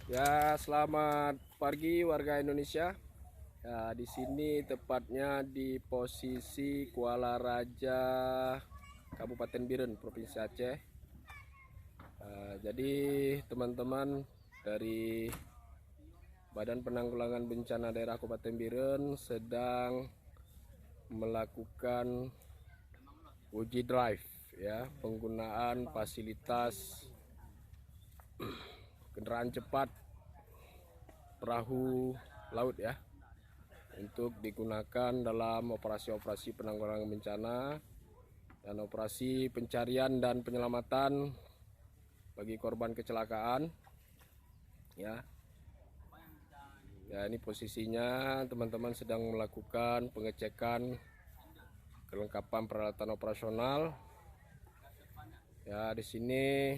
Ya, selamat pagi warga Indonesia. Ya, di sini tepatnya di posisi Kuala Raja, Kabupaten Biren, Provinsi Aceh. Jadi teman-teman dari Badan Penanggulangan Bencana Daerah Kabupaten Biren sedang melakukan uji drive, ya, penggunaan fasilitas kendaraan cepat perahu laut, ya, untuk digunakan dalam operasi-operasi penanggulangan bencana dan operasi pencarian dan penyelamatan bagi korban kecelakaan, ya. Ya, ini posisinya teman-teman sedang melakukan pengecekan kelengkapan peralatan operasional. Ya, di sini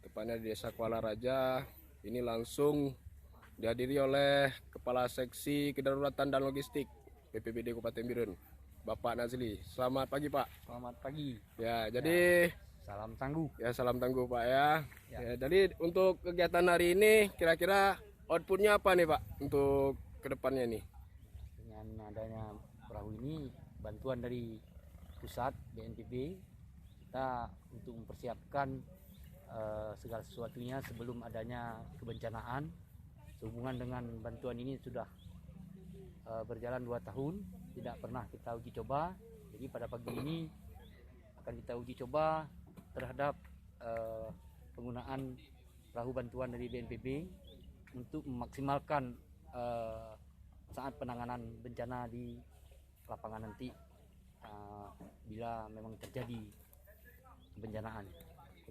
tepatnya di Desa Kuala Raja. Ini langsung dihadiri oleh Kepala Seksi Kedaruratan dan Logistik BPBD Kabupaten Biren, Bapak Nazli. Selamat pagi, Pak. Selamat pagi. Ya, jadi Salam tangguh. ya, salam tangguh, Pak, ya. Ya. Ya, jadi untuk kegiatan hari ini kira-kira outputnya apa nih, Pak, untuk kedepannya nih? Dengan adanya perahu ini, bantuan dari pusat BNPB, kita untuk mempersiapkan segala sesuatunya sebelum adanya kebencanaan. Sehubungan dengan bantuan ini sudah berjalan 2 tahun, tidak pernah kita uji coba. Jadi pada pagi ini akan kita uji coba terhadap penggunaan perahu bantuan dari BNPB untuk memaksimalkan saat penanganan bencana di lapangan nanti bila memang terjadi kebencanaan.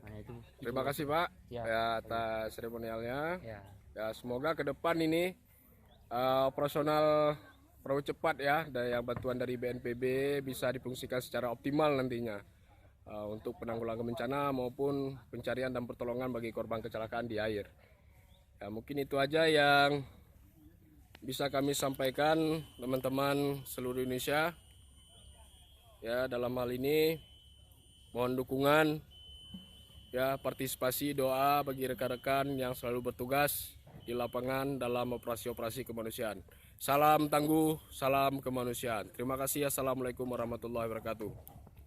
Hanya itu. Terima kasih, Pak, Ya, ya, atas seremonialnya. ya. Ya, semoga ke depan ini operasional perahu cepat, ya, dan yang bantuan dari BNPB bisa difungsikan secara optimal nantinya untuk penanggulangan bencana maupun pencarian dan pertolongan bagi korban kecelakaan di air. Ya, mungkin itu aja yang bisa kami sampaikan teman-teman seluruh Indonesia. Ya, dalam hal ini mohon dukungan, ya, partisipasi, doa bagi rekan-rekan yang selalu bertugas di lapangan dalam operasi-operasi kemanusiaan. Salam tangguh, salam kemanusiaan. Terima kasih. Assalamualaikum warahmatullahi wabarakatuh.